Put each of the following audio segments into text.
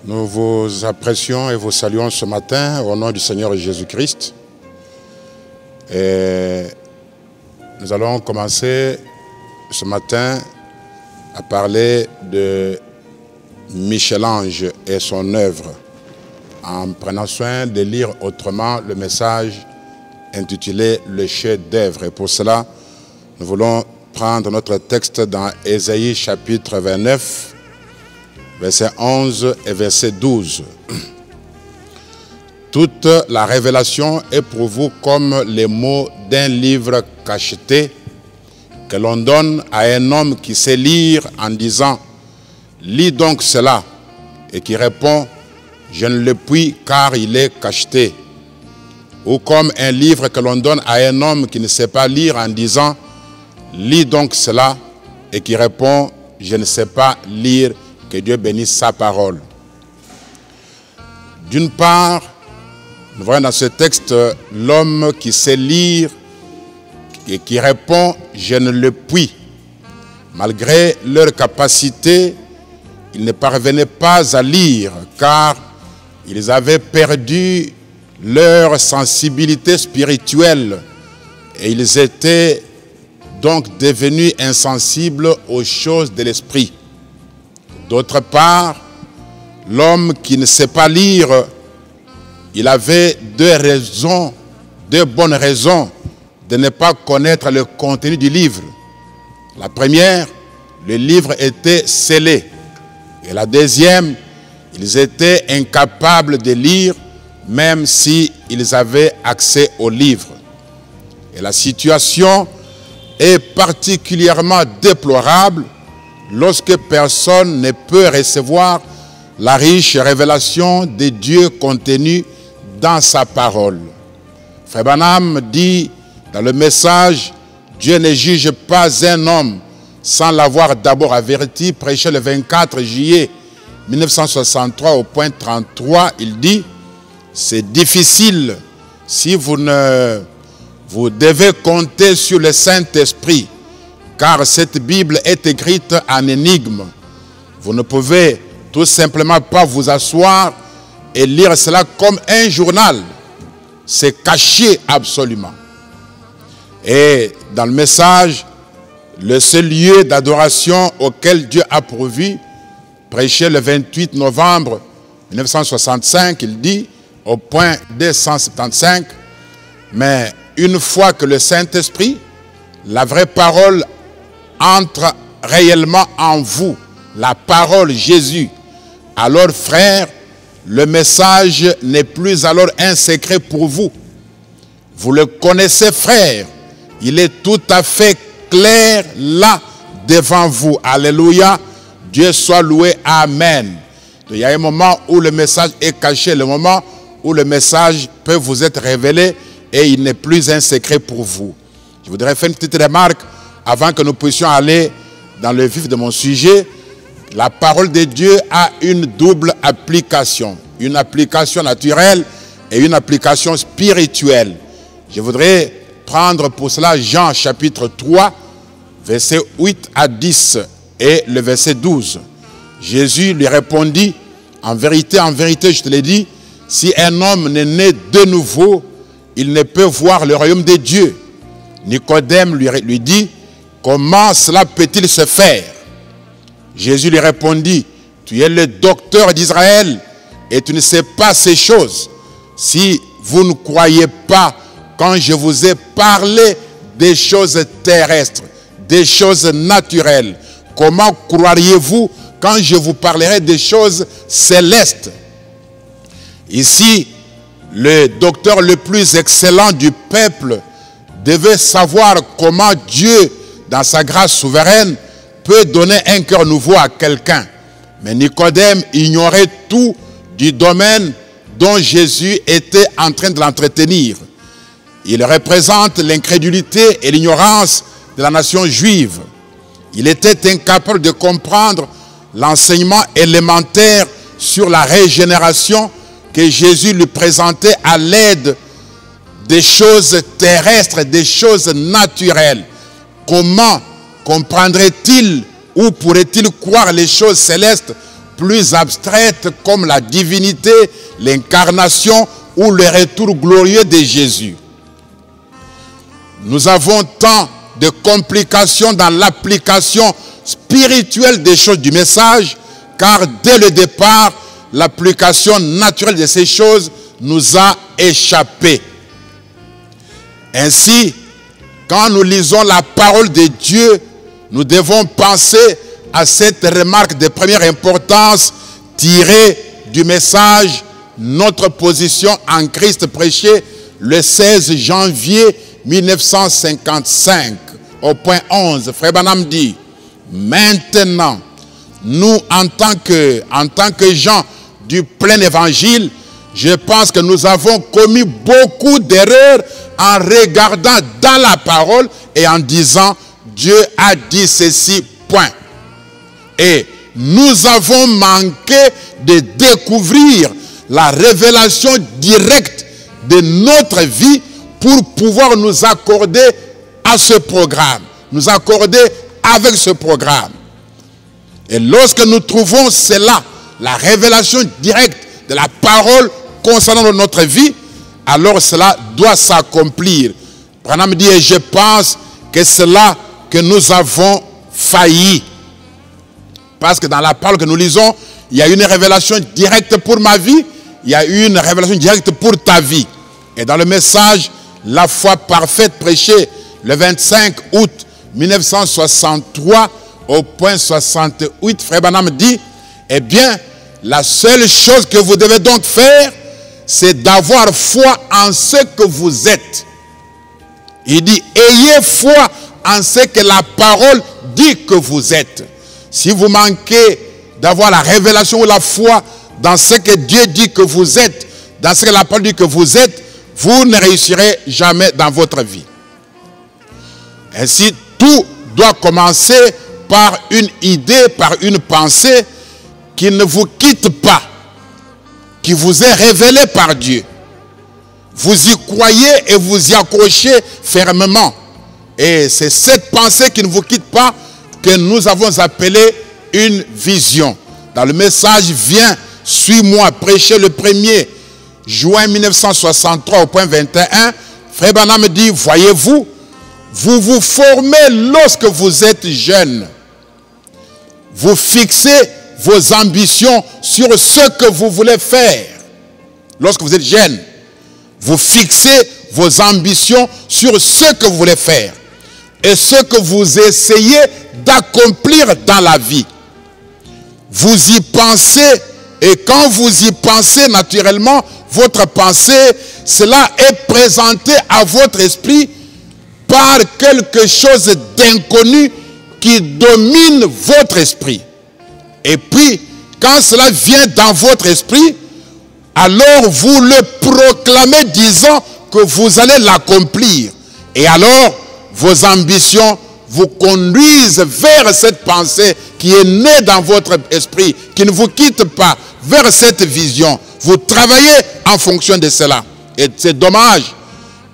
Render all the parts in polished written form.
Nous vous apprécions et vous saluons ce matin au nom du Seigneur Jésus-Christ. Et nous allons commencer ce matin à parler de Michel-Ange et son œuvre, en prenant soin de lire autrement le message intitulé « Le chef-d'œuvre ». Et pour cela, nous voulons prendre notre texte dans Ésaïe chapitre 29, verset 11 et verset 12. Toute la révélation est pour vous comme les mots d'un livre cacheté que l'on donne à un homme qui sait lire en disant « Lis donc cela » et qui répond « Je ne le puis car il est cacheté ». Ou comme un livre que l'on donne à un homme qui ne sait pas lire en disant « Lis donc cela » et qui répond « Je ne sais pas lire ». Que Dieu bénisse sa parole. D'une part, nous voyons dans ce texte l'homme qui sait lire et qui répond « Je ne le puis ». Malgré leur capacité, ils ne parvenaient pas à lire car ils avaient perdu leur sensibilité spirituelle et ils étaient donc devenus insensibles aux choses de l'esprit. D'autre part, l'homme qui ne sait pas lire, il avait deux bonnes raisons de ne pas connaître le contenu du livre. La première, le livre était scellé. Et la deuxième, ils étaient incapables de lire même s'ils avaient accès au livre. Et la situation est particulièrement déplorable lorsque personne ne peut recevoir la riche révélation de Dieu contenue dans sa parole. Frère Branham dit dans le message « Dieu ne juge pas un homme sans l'avoir d'abord averti », prêché le 24 juillet 1963 au point 33, il dit « C'est difficile si vous devez compter sur le Saint-Esprit, car cette Bible est écrite en énigme. Vous ne pouvez tout simplement pas vous asseoir et lire cela comme un journal. C'est caché absolument. » Et dans le message, le seul lieu d'adoration auquel Dieu a pourvu, prêché le 28 novembre 1965, il dit, au point 275, « Mais une fois que le Saint-Esprit, la vraie parole, entre réellement en vous, la parole Jésus, alors frère, le message n'est plus alors un secret pour vous. Vous le connaissez frère, il est tout à fait clair là devant vous. Alléluia, Dieu soit loué, amen. Il y a un moment où le message est caché, le moment où le message peut vous être révélé et il n'est plus un secret pour vous. Je voudrais faire une petite remarque avant que nous puissions aller dans le vif de mon sujet. La parole de Dieu a une double application. Une application naturelle et une application spirituelle. Je voudrais prendre pour cela Jean chapitre 3, versets 8 à 10 et le verset 12. Jésus lui répondit, en vérité, je te l'ai dit, si un homme n'est né de nouveau, il ne peut voir le royaume de Dieu. Nicodème lui dit, comment cela peut-il se faire? Jésus lui répondit, tu es le docteur d'Israël et tu ne sais pas ces choses. Si vous ne croyez pas quand je vous ai parlé des choses terrestres, des choses naturelles, comment croiriez-vous quand je vous parlerai des choses célestes? Ici, le docteur le plus excellent du peuple devait savoir comment Dieu, dans sa grâce souveraine, peut donner un cœur nouveau à quelqu'un. Mais Nicodème ignorait tout du domaine dont Jésus était en train de l'entretenir. Il représente l'incrédulité et l'ignorance de la nation juive. Il était incapable de comprendre l'enseignement élémentaire sur la régénération que Jésus lui présentait à l'aide des choses terrestres, des choses naturelles. Comment comprendrait-il ou pourrait-il croire les choses célestes plus abstraites comme la divinité, l'incarnation ou le retour glorieux de Jésus. Nous avons tant de complications dans l'application spirituelle des choses du message, car dès le départ, l'application naturelle de ces choses nous a échappé. Ainsi, quand nous lisons la parole de Dieu, nous devons penser à cette remarque de première importance tirée du message « Notre position en Christ » prêché le 16 janvier 1955 au point 11. Frère Branham dit « Maintenant, nous en tant que gens du plein évangile, je pense que nous avons commis beaucoup d'erreurs en regardant dans la parole et en disant « Dieu a dit ceci, point ». Et nous avons manqué de découvrir la révélation directe de notre vie pour pouvoir nous accorder à ce programme, nous accorder avec ce programme. Et lorsque nous trouvons cela, la révélation directe de la parole concernant notre vie, alors cela doit s'accomplir. Branham dit, et je pense que c'est là que nous avons failli. Parce que dans la parole que nous lisons, il y a une révélation directe pour ma vie, il y a une révélation directe pour ta vie. Et dans le message, la foi parfaite prêché le 25 août 1963 au point 68, Frère Branham dit, eh bien, la seule chose que vous devez donc faire, c'est d'avoir foi en ce que vous êtes. Il dit, ayez foi en ce que la parole dit que vous êtes. Si vous manquez d'avoir la révélation ou la foi dans ce que Dieu dit que vous êtes, dans ce que la parole dit que vous êtes, vous ne réussirez jamais dans votre vie. Ainsi, tout doit commencer par une idée, par une pensée qui ne vous quitte pas, qui vous est révélée par Dieu. Vous y croyez et vous y accrochez fermement. Et c'est cette pensée qui ne vous quitte pas que nous avons appelé une vision. Dans le message « Viens, suis-moi » prêché le 1er juin 1963 au point 21, Frère Branham dit, voyez-vous, vous vous formez lorsque vous êtes jeune. Vous fixez vos ambitions sur ce que vous voulez faire. Lorsque vous êtes jeune, vous fixez vos ambitions sur ce que vous voulez faire et ce que vous essayez d'accomplir dans la vie. Vous y pensez et quand vous y pensez naturellement, votre pensée, cela est présenté à votre esprit par quelque chose d'inconnu qui domine votre esprit. Et puis, quand cela vient dans votre esprit, alors vous le proclamez disant que vous allez l'accomplir. Et alors, vos ambitions vous conduisent vers cette pensée qui est née dans votre esprit, qui ne vous quitte pas, vers cette vision. Vous travaillez en fonction de cela. Et c'est dommage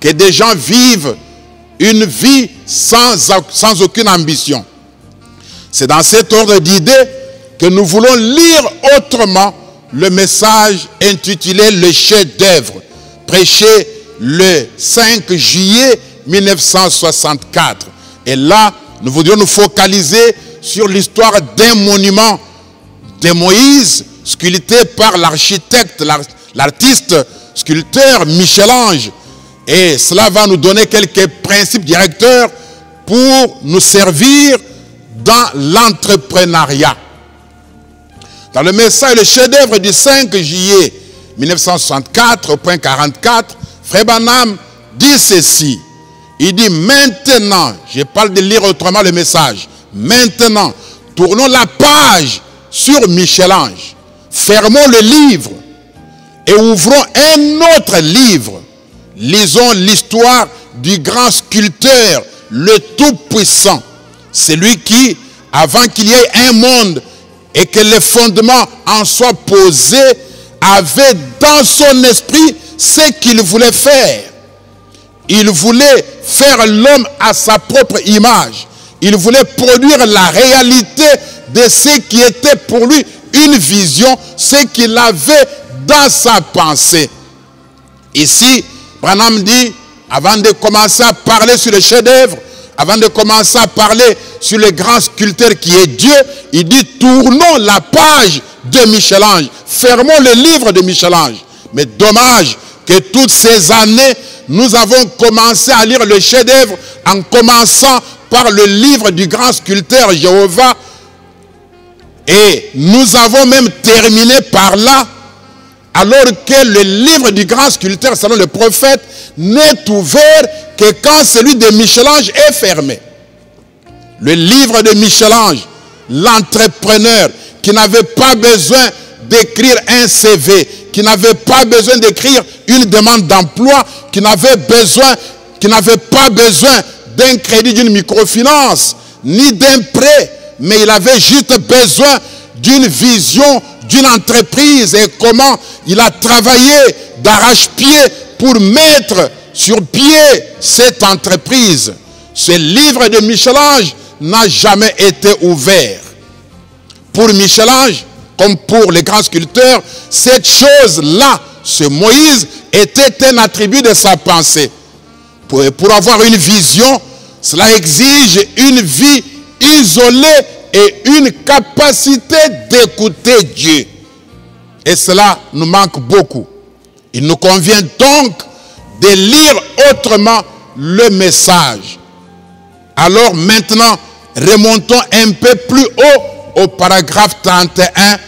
que des gens vivent une vie sans aucune ambition. C'est dans cet ordre d'idées que nous voulons lire autrement le message intitulé « Le chef-d'œuvre » prêché le 5 juillet 1964. Et là, nous voudrions nous focaliser sur l'histoire d'un monument de Moïse, sculpté par l'architecte, l'artiste sculpteur Michel-Ange. Et cela va nous donner quelques principes directeurs pour nous servir dans l'entrepreneuriat. Dans le message, le chef-d'œuvre du 5 juillet 1964, au point 44, Frère Branham dit ceci. Il dit maintenant, je parle de lire autrement le message, maintenant, tournons la page sur Michel-Ange, fermons le livre et ouvrons un autre livre. Lisons l'histoire du grand sculpteur, le Tout-Puissant, celui qui, avant qu'il y ait un monde et que les fondements en soient posés, avait dans son esprit ce qu'il voulait faire. Il voulait faire l'homme à sa propre image. Il voulait produire la réalité de ce qui était pour lui une vision, ce qu'il avait dans sa pensée. Ici, Branham dit, avant de commencer à parler sur le chef-d'œuvre, avant de commencer à parler sur le grand sculpteur qui est Dieu, il dit, tournons la page de Michel-Ange, fermons le livre de Michel-Ange. Mais dommage que toutes ces années, nous avons commencé à lire le chef-d'œuvre en commençant par le livre du grand sculpteur Jéhovah. Et nous avons même terminé par là, alors que le livre du grand sculpteur, selon le prophète, n'est ouvert que quand celui de Michel-Ange est fermé. Le livre de Michel-Ange, l'entrepreneur qui n'avait pas besoin d'écrire un CV, qui n'avait pas besoin d'écrire une demande d'emploi, qui n'avait pas besoin d'un crédit, d'une microfinance, ni d'un prêt, mais il avait juste besoin d'une vision, d'une entreprise et comment il a travaillé d'arrache-pied pour mettre sur pied cette entreprise. Ce livre de Michel-Ange n'a jamais été ouvert. Pour Michel-Ange, comme pour les grands sculpteurs, cette chose-là, ce Moïse, était un attribut de sa pensée. Pour avoir une vision, cela exige une vie isolée et une capacité d'écouter Dieu. Et cela nous manque beaucoup. Il nous convient donc de lire autrement le message. Alors maintenant, remontons un peu plus haut au paragraphe 31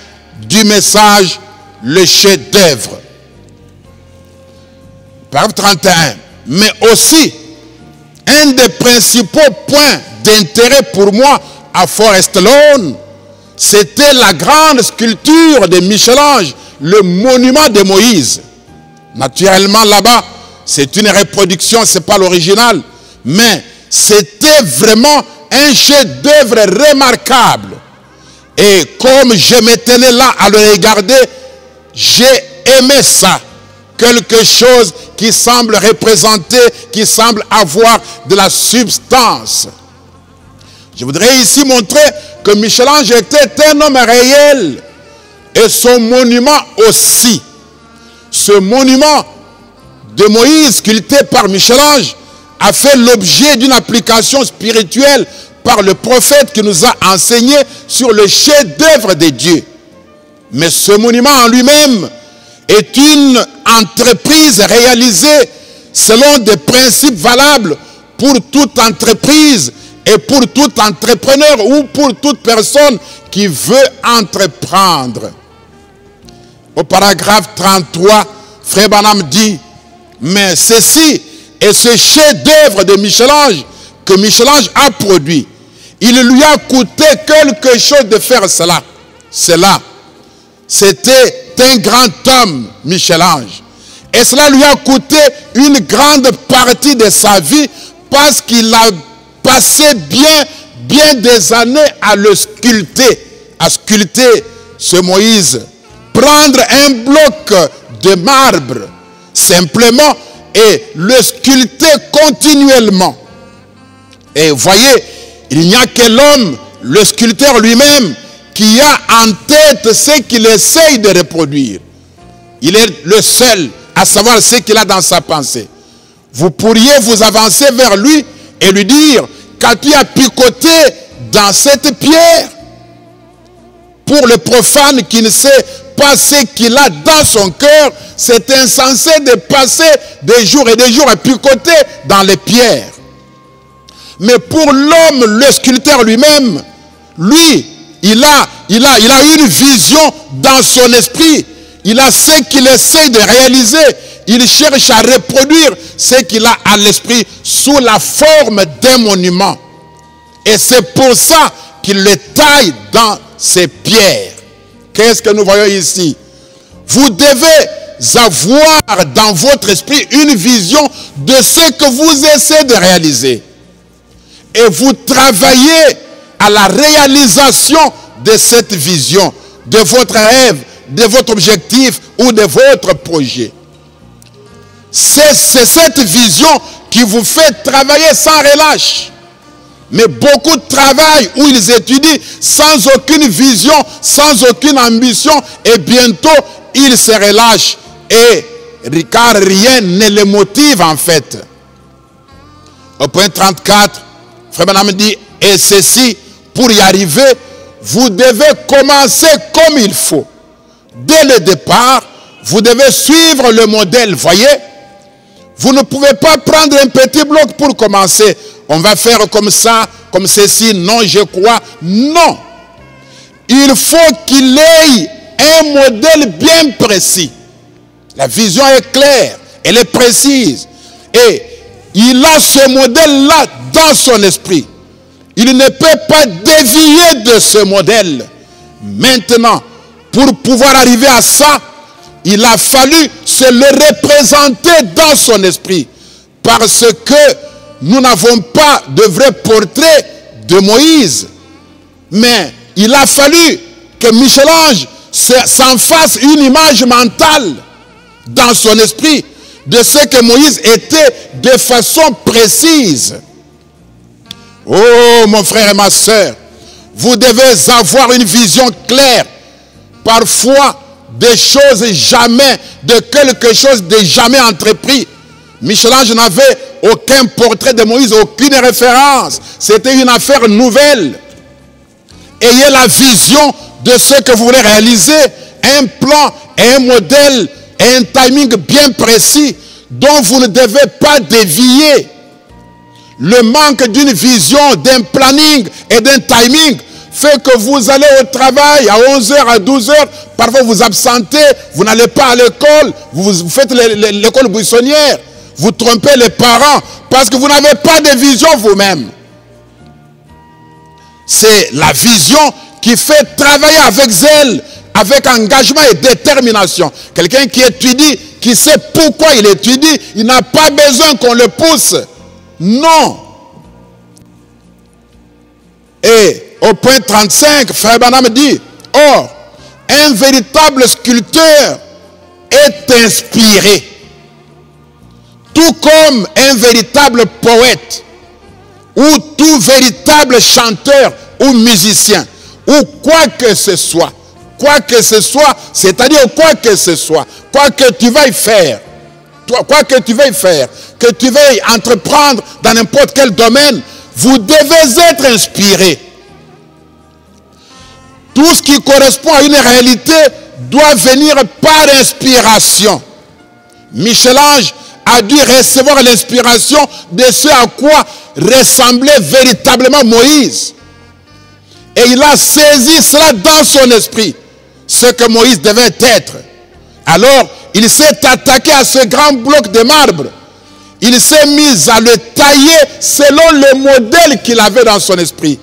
du message, le chef-d'œuvre. Paragraphe 31. Mais aussi, un des principaux points d'intérêt pour moi à Forest Lawn, c'était la grande sculpture de Michel-Ange, le monument de Moïse. Naturellement, là-bas, c'est une reproduction, ce n'est pas l'original, mais c'était vraiment un chef-d'œuvre remarquable. Et comme je me tenais là à le regarder, j'ai aimé ça. Quelque chose qui semble représenter, qui semble avoir de la substance. Je voudrais ici montrer que Michel-Ange était un homme réel. Et son monument aussi. Ce monument de Moïse, sculpté par Michel-Ange, a fait l'objet d'une application spirituelle par le prophète qui nous a enseigné sur le chef-d'œuvre de Dieu. Mais ce monument en lui-même est une entreprise réalisée selon des principes valables pour toute entreprise et pour tout entrepreneur ou pour toute personne qui veut entreprendre. Au paragraphe 33, Frère Branham dit, mais ceci est ce chef-d'œuvre de Michel-Ange que Michel-Ange a produit. Il lui a coûté quelque chose de faire cela. C'était un grand homme, Michel-Ange. Et cela lui a coûté une grande partie de sa vie parce qu'il a passé bien des années à le sculpter, ce Moïse. Prendre un bloc de marbre simplement et le sculpter continuellement. Et vous voyez, il n'y a que l'homme, le sculpteur lui-même, qui a en tête ce qu'il essaye de reproduire. Il est le seul à savoir ce qu'il a dans sa pensée. Vous pourriez vous avancer vers lui et lui dire, qu'as-tu à picoter dans cette pierre? Pour le profane qui ne sait pas ce qu'il a dans son cœur, c'est insensé de passer des jours et des jours à picoter dans les pierres. Mais pour l'homme, le sculpteur lui-même, lui, il a une vision dans son esprit. Il a ce qu'il essaie de réaliser. Il cherche à reproduire ce qu'il a à l'esprit sous la forme d'un monument. Et c'est pour ça qu'il le taille dans ces pierres. Qu'est-ce que nous voyons ici? Vous devez avoir dans votre esprit une vision de ce que vous essayez de réaliser. Et vous travaillez à la réalisation de cette vision, de votre rêve, de votre objectif ou de votre projet. C'est cette vision qui vous fait travailler sans relâche. mais beaucoup travaillent où ils étudient sans aucune vision, sans aucune ambition, et bientôt ils se relâchent, car rien ne les motive en fait. Au point 34, Frère Branham dit, et ceci, pour y arriver, vous devez commencer comme il faut. Dès le départ, vous devez suivre le modèle, voyez. Vous ne pouvez pas prendre un petit bloc pour commencer. On va faire comme ça, comme ceci, non, je crois. Non. Il faut qu'il ait un modèle bien précis. La vision est claire, elle est précise. Et il a ce modèle-là dans son esprit. Il ne peut pas dévier de ce modèle. Maintenant, pour pouvoir arriver à ça, il a fallu se le représenter dans son esprit. Parce que nous n'avons pas de vrai portrait de Moïse. Mais il a fallu que Michel-Ange s'en fasse une image mentale dans son esprit de ce que Moïse était de façon précise. Oh mon frère et ma soeur, vous devez avoir une vision claire. Parfois, des choses jamais, de quelque chose de jamais entrepris. Michel-Ange n'avait aucun portrait de Moïse, aucune référence. C'était une affaire nouvelle. Ayez la vision de ce que vous voulez réaliser, un plan, un modèle, un timing bien précis dont vous ne devez pas dévier. Le manque d'une vision, d'un planning et d'un timing fait que vous allez au travail à 11h, à 12h, parfois vous absentez, vous n'allez pas à l'école, vous faites l'école buissonnière, vous trompez les parents parce que vous n'avez pas de vision vous-même. C'est la vision qui fait travailler avec zèle, avec engagement et détermination. Quelqu'un qui étudie, qui sait pourquoi il étudie, il n'a pas besoin qu'on le pousse. Non. Et au point 35, Frère Branham dit, or, un véritable sculpteur est inspiré, tout comme un véritable poète, ou tout véritable chanteur ou musicien, ou quoi que ce soit, c'est-à-dire quoi que ce soit, quoi que tu veuilles faire, quoi que tu veuilles faire, que tu veuilles entreprendre dans n'importe quel domaine, vous devez être inspiré. Tout ce qui correspond à une réalité doit venir par inspiration. Michel-Ange a dû recevoir l'inspiration de ce à quoi ressemblait véritablement Moïse. Et il a saisi cela dans son esprit, ce que Moïse devait être. Alors, il s'est attaqué à ce grand bloc de marbre. Il s'est mis à le tailler selon le modèle qu'il avait dans son esprit.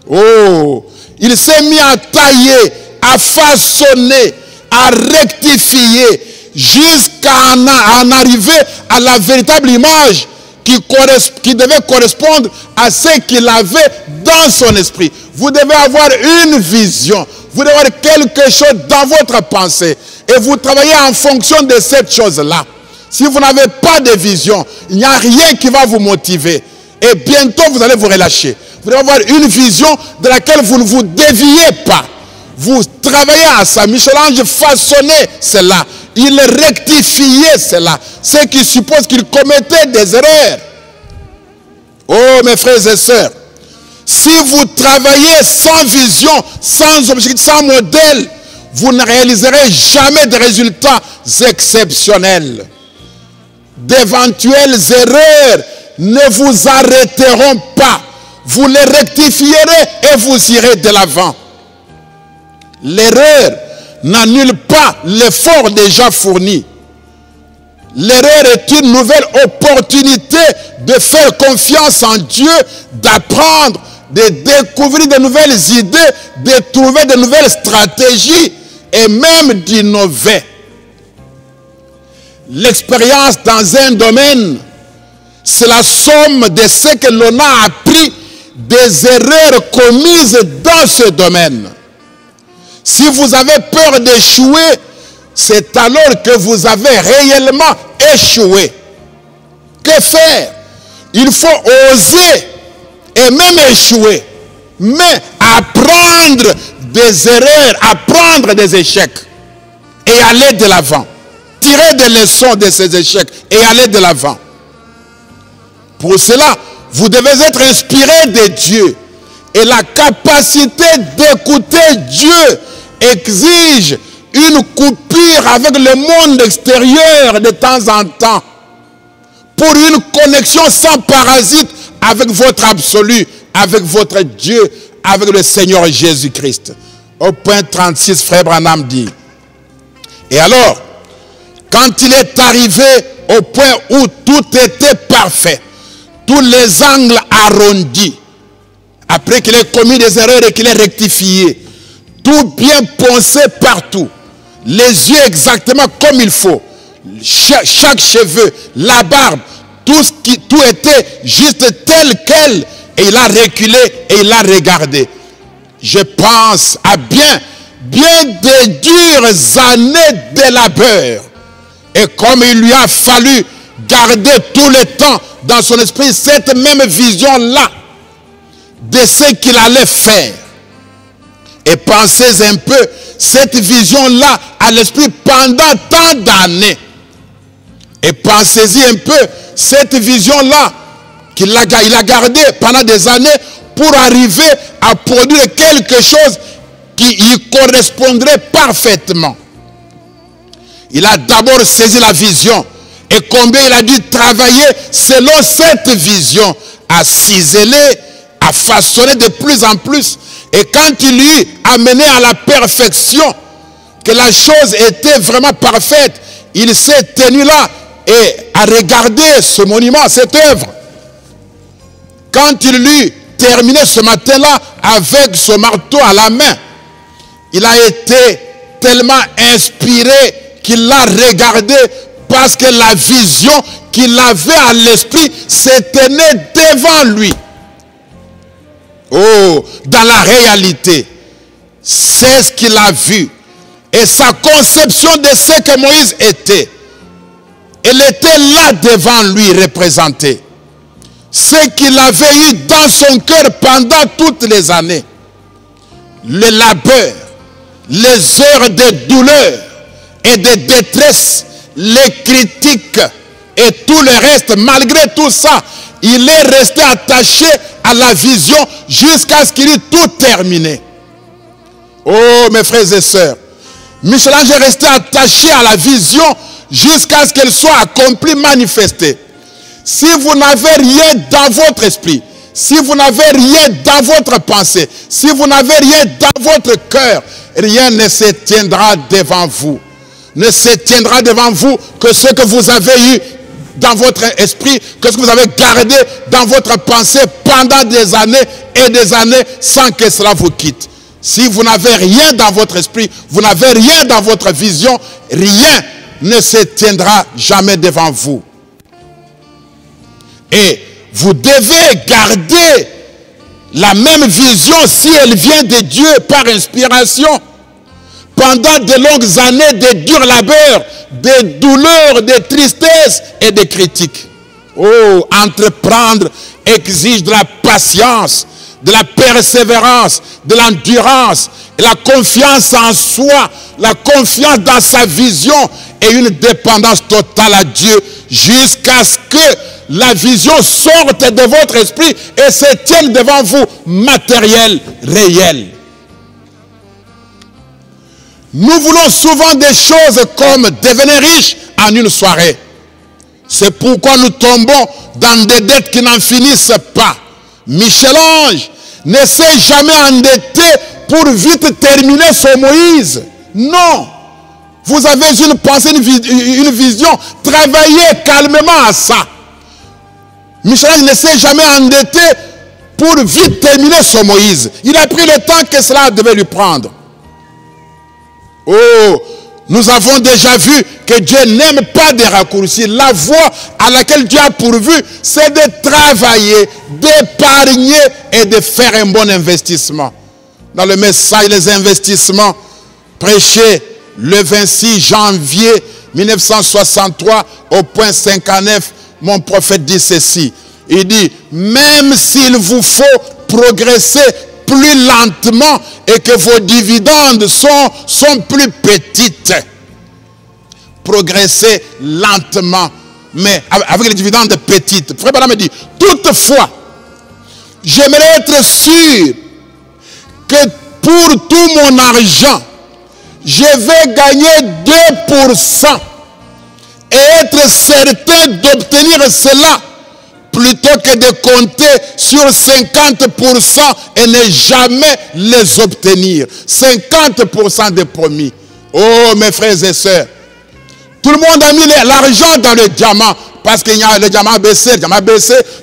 Oh! Il s'est mis à tailler, à façonner, à rectifier, jusqu'à en arriver à la véritable image qui devait correspondre à ce qu'il avait dans son esprit. Vous devez avoir une vision, vous devez avoir quelque chose dans votre pensée, et vous travaillez en fonction de cette chose-là. Si vous n'avez pas de vision, il n'y a rien qui va vous motiver. Et bientôt, vous allez vous relâcher. Vous devez avoir une vision de laquelle vous ne vous déviez pas. Vous travaillez à ça. Michel-Ange façonnait cela. Il rectifiait cela. Ce qui suppose qu'il commettait des erreurs. Oh, mes frères et sœurs, si vous travaillez sans vision, sans objectif, sans modèle, vous ne réaliserez jamais de résultats exceptionnels. D'éventuelles erreurs ne vous arrêteront pas. Vous les rectifierez et vous irez de l'avant. L'erreur n'annule pas l'effort déjà fourni. L'erreur est une nouvelle opportunité de faire confiance en Dieu, d'apprendre, de découvrir de nouvelles idées, de trouver de nouvelles stratégies et même d'innover. L'expérience dans un domaine, c'est la somme de ce que l'on a appris des erreurs commises dans ce domaine. Si vous avez peur d'échouer, c'est alors que vous avez réellement échoué. Que faire? Il faut oser et même échouer, mais apprendre des erreurs, apprendre des échecs et aller de l'avant. Tirer des leçons de ces échecs et aller de l'avant. Pour cela, vous devez être inspiré de Dieu. Et la capacité d'écouter Dieu exige une coupure avec le monde extérieur de temps en temps. Pour une connexion sans parasite avec votre absolu, avec votre Dieu, avec le Seigneur Jésus-Christ. Au point 36, Frère Branham dit. Et alors, quand il est arrivé au point où tout était parfait, tous les angles arrondis, après qu'il ait commis des erreurs et qu'il ait rectifié, tout bien poncé partout, les yeux exactement comme il faut, chaque cheveu, la barbe, tout était juste tel quel, et il a reculé et il a regardé. Je pense à bien de dures années de labeur. Et comme il lui a fallu garder tout le temps dans son esprit cette même vision-là de ce qu'il allait faire. Et pensez un peu cette vision-là à l'esprit pendant tant d'années. Et pensez-y un peu cette vision-là qu'il a gardée pendant des années pour arriver à produire quelque chose qui y correspondrait parfaitement. Il a d'abord saisi la vision et combien il a dû travailler selon cette vision, à ciseler, à façonner de plus en plus. Et quand il lui a mené à la perfection, que la chose était vraiment parfaite, il s'est tenu là et a regardé ce monument, cette œuvre. Quand il lui terminait ce matin-là avec ce marteau à la main, il a été tellement inspiré qu'il l'a regardé parce que la vision qu'il avait à l'esprit se tenait devant lui. Oh, dans la réalité, c'est ce qu'il a vu. Et sa conception de ce que Moïse était, elle était là devant lui représentée. Ce qu'il avait eu dans son cœur pendant toutes les années. Le labeur, les heures de douleur et de détresse, les critiques et tout le reste, malgré tout ça, il est resté attaché à la vision jusqu'à ce qu'il ait tout terminé. Oh, mes frères et sœurs, Michel-Ange est resté attaché à la vision jusqu'à ce qu'elle soit accomplie, manifestée. Si vous n'avez rien dans votre esprit, si vous n'avez rien dans votre pensée, si vous n'avez rien dans votre cœur, rien ne se tiendra devant vous. Ne se tiendra devant vous que ce que vous avez eu dans votre esprit, que ce que vous avez gardé dans votre pensée pendant des années et des années sans que cela vous quitte. Si vous n'avez rien dans votre esprit, vous n'avez rien dans votre vision, rien ne se tiendra jamais devant vous. Et vous devez garder la même vision si elle vient de Dieu par inspiration. Pendant de longues années de durs labeurs, de douleurs, de tristesse et de critiques. Oh, entreprendre exige de la patience, de la persévérance, de l'endurance, la confiance en soi, la confiance dans sa vision et une dépendance totale à Dieu jusqu'à ce que la vision sorte de votre esprit et se tienne devant vous matériel, réel. Nous voulons souvent des choses comme devenir riche en une soirée. C'est pourquoi nous tombons dans des dettes qui n'en finissent pas. Michel-Ange ne s'est jamais endetté pour vite terminer son Moïse. Non. Vous avez une pensée, une vision. Travaillez calmement à ça. Michel-Ange ne s'est jamais endetté pour vite terminer son Moïse. Il a pris le temps que cela devait lui prendre. Oh, nous avons déjà vu que Dieu n'aime pas des raccourcis. La voie à laquelle Dieu a pourvu, c'est de travailler, d'épargner et de faire un bon investissement. Dans le message Les investissements, prêché le 26 janvier 1963 au point 59, mon prophète dit ceci. il dit, même s'il vous faut progresser plus lentement et que vos dividendes sont plus petites, progresser lentement, mais avec les dividendes petites. Frère Branham me dit, toutefois, j'aimerais être sûr que pour tout mon argent, je vais gagner 2% et être certain d'obtenir cela plutôt que de compter sur 50% et ne jamais les obtenir. 50% de promis. Oh mes frères et sœurs, tout le monde a mis l'argent dans le diamant parce qu'il y a le diamant baissé,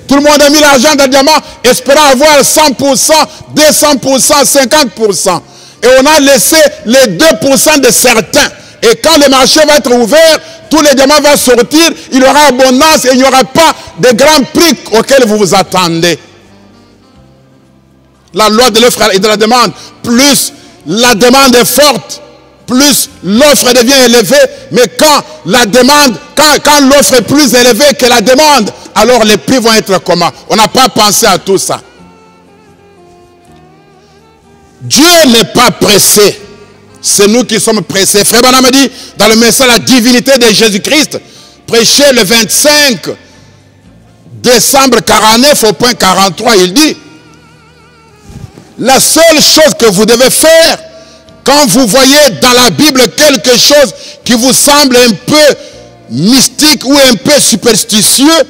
Tout le monde a mis l'argent dans le diamant espérant avoir 100%, 200%, 50%. Et on a laissé les 2% de certains. Et quand le marché va être ouvert, tous les diamants vont sortir, il y aura abondance et il n'y aura pas de grands prix auxquels vous vous attendez. La loi de l'offre et de la demande, plus la demande est forte, plus l'offre devient élevée. Mais quand la demande, quand l'offre est plus élevée que la demande, alors les prix vont être comment? On n'a pas pensé à tout ça. Dieu n'est pas pressé. C'est nous qui sommes pressés. Frère Branham me dit, dans le message La divinité de Jésus-Christ, prêché le 25 décembre 49 au point 43, il dit, la seule chose que vous devez faire, quand vous voyez dans la Bible quelque chose qui vous semble un peu mystique ou un peu superstitieux,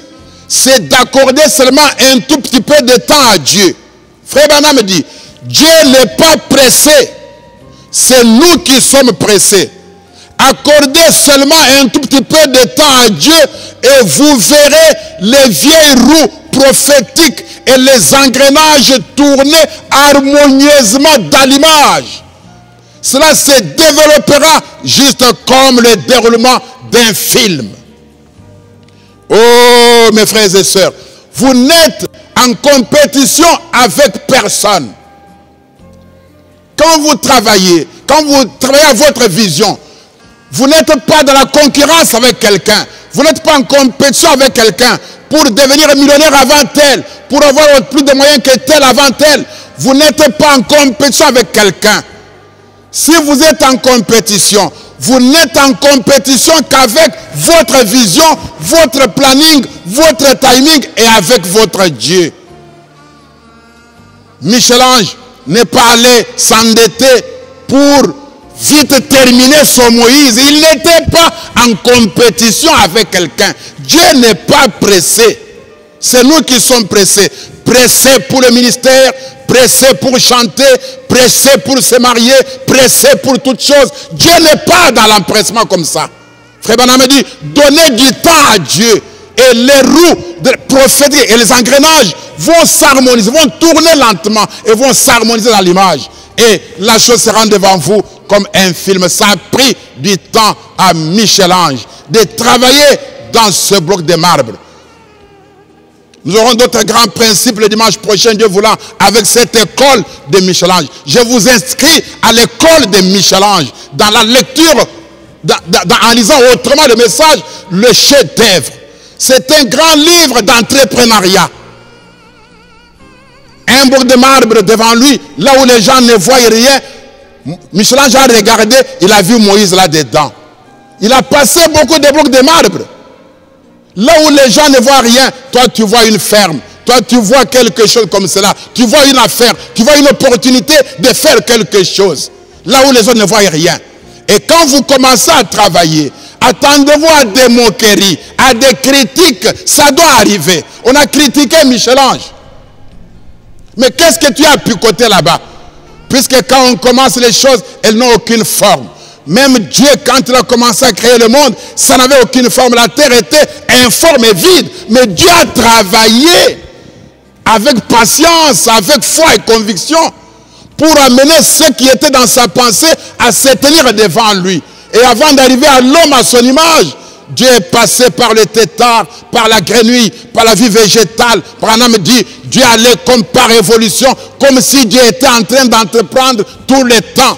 c'est d'accorder seulement un tout petit peu de temps à Dieu. Frère Branham me dit, Dieu n'est pas pressé. C'est nous qui sommes pressés. Accordez seulement un tout petit peu de temps à Dieu et vous verrez les vieilles roues prophétiques et les engrenages tourner harmonieusement dans l'image. Cela se développera juste comme le déroulement d'un film. Oh mes frères et sœurs, vous n'êtes en compétition avec personne. Quand vous travaillez à votre vision, vous n'êtes pas dans la concurrence avec quelqu'un. Vous n'êtes pas en compétition avec quelqu'un pour devenir millionnaire avant tel, pour avoir plus de moyens que tel avant tel. Vous n'êtes pas en compétition avec quelqu'un. Si vous êtes en compétition, vous n'êtes en compétition qu'avec votre vision, votre planning, votre timing et avec votre Dieu. Michel-Ange n'est pas allé s'endetter pour vite terminer son Moïse. Il n'était pas en compétition avec quelqu'un. Dieu n'est pas pressé. C'est nous qui sommes pressés. Pressés pour le ministère, pressés pour chanter, pressés pour se marier, pressés pour toutes choses. Dieu n'est pas dans l'empressement comme ça. Frère Branham dit, donnez du temps à Dieu. Et les roues prophétiques et les engrenages vont s'harmoniser, vont tourner lentement et vont s'harmoniser dans l'image. Et la chose sera devant vous comme un film. Ça a pris du temps à Michel-Ange de travailler dans ce bloc de marbre. Nous aurons d'autres grands principes le dimanche prochain, Dieu voulant, avec cette école de Michel-Ange. Je vous inscris à l'école de Michel-Ange, dans la lecture, en lisant autrement le message, le chef-d'œuvre. C'est un grand livre d'entrepreneuriat. Un bloc de marbre devant lui, là où les gens ne voient rien. Michel-Ange a regardé, il a vu Moïse là-dedans. Il a passé beaucoup de blocs de marbre. Là où les gens ne voient rien, toi tu vois une ferme. Toi tu vois quelque chose comme cela. Tu vois une affaire, tu vois une opportunité de faire quelque chose. Là où les autres ne voient rien. Et quand vous commencez à travailler, attendez-vous à des moqueries, à des critiques. Ça doit arriver. On a critiqué Michel-Ange. Mais qu'est-ce que tu as picoté là-bas? Puisque quand on commence les choses, elles n'ont aucune forme. Même Dieu, quand il a commencé à créer le monde, ça n'avait aucune forme. La terre était informe et vide. Mais Dieu a travaillé avec patience, avec foi et conviction pour amener ceux qui étaient dans sa pensée à se tenir devant lui. Et avant d'arriver à l'homme à son image, Dieu est passé par le tétard, par la grenouille, par la vie végétale. Branham dit, Dieu allait comme par évolution, comme si Dieu était en train d'entreprendre tout le temps.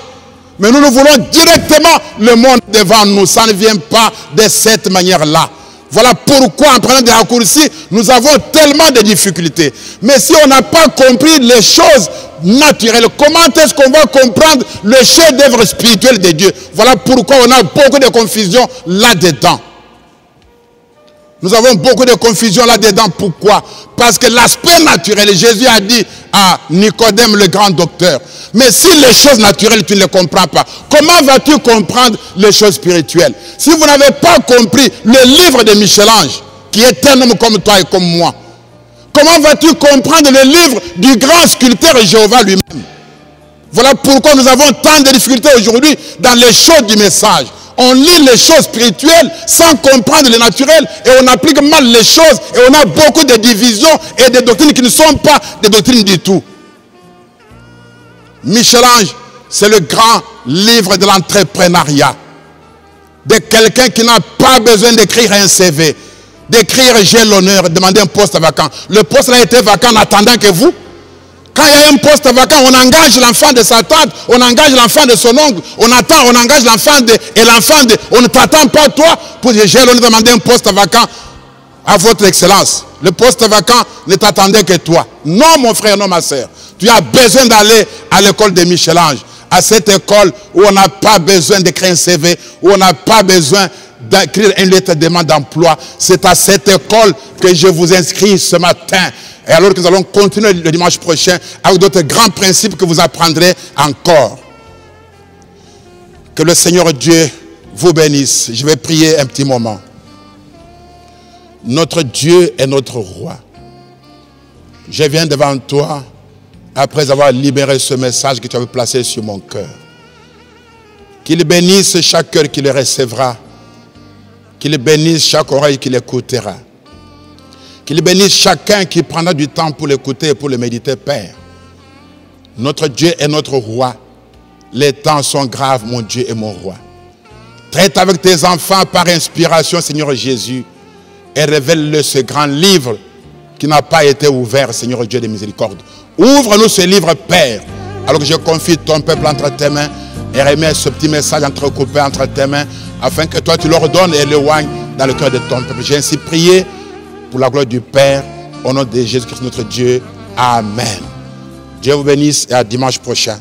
Mais nous voulons directement le monde devant nous. Ça ne vient pas de cette manière-là. Voilà pourquoi, en prenant des raccourcis, nous avons tellement de difficultés. Mais si on n'a pas compris les choses naturelles, comment est-ce qu'on va comprendre le chef-d'œuvre spirituel de Dieu? Voilà pourquoi on a beaucoup de confusion là-dedans. Nous avons beaucoup de confusion là-dedans. Pourquoi? Parce que l'aspect naturel, Jésus a dit à Nicodème, le grand docteur, mais si les choses naturelles, tu ne les comprends pas, comment vas-tu comprendre les choses spirituelles? Si vous n'avez pas compris le livre de Michel-Ange, qui est un homme comme toi et comme moi, comment vas-tu comprendre le livre du grand sculpteur Jéhovah lui-même? Voilà pourquoi nous avons tant de difficultés aujourd'hui dans les choses du message. On lit les choses spirituelles sans comprendre le naturel et on applique mal les choses et on a beaucoup de divisions et de doctrines qui ne sont pas des doctrines du tout. Michel-Ange, c'est le grand livre de l'entrepreneuriat. De quelqu'un qui n'a pas besoin d'écrire un CV, d'écrire j'ai l'honneur, demander un poste vacant. Le poste a été vacant en attendant que vous. Quand il y a un poste vacant, on engage l'enfant de sa tante, on engage l'enfant de son oncle, on attend, on engage l'enfant de... Et l'enfant de... On ne t'attend pas toi pour dire j'ai l'honneur de demander un poste vacant à votre excellence. Le poste vacant ne t'attendait que toi. Non mon frère, non ma soeur. Tu as besoin d'aller à l'école de Michel-Ange. À cette école où on n'a pas besoin d'écrire un CV, où on n'a pas besoin d'écrire une lettre de demande d'emploi. C'est à cette école que je vous inscris ce matin. Et alors que nous allons continuer le dimanche prochain avec d'autres grands principes que vous apprendrez encore. Que le Seigneur Dieu vous bénisse. Je vais prier un petit moment. Notre Dieu est notre roi. Je viens devant toi après avoir libéré ce message que tu avais placé sur mon cœur. Qu'il bénisse chaque cœur qui le recevra. Qu'il bénisse chaque oreille qui l'écoutera. Qu'il bénisse chacun qui prendra du temps pour l'écouter et pour le méditer, Père. Notre Dieu est notre roi. Les temps sont graves, mon Dieu et mon roi. Traite avec tes enfants par inspiration, Seigneur Jésus, et révèle-le ce grand livre qui n'a pas été ouvert, Seigneur Dieu de miséricorde. Ouvre-nous ce livre, Père, alors que je confie ton peuple entre tes mains et remets ce petit message entrecoupé entre tes mains, afin que toi tu leur donnes et l'éloignes dans le cœur de ton peuple. J'ai ainsi prié pour la gloire du Père, au nom de Jésus-Christ notre Dieu. Amen. Dieu vous bénisse et à dimanche prochain.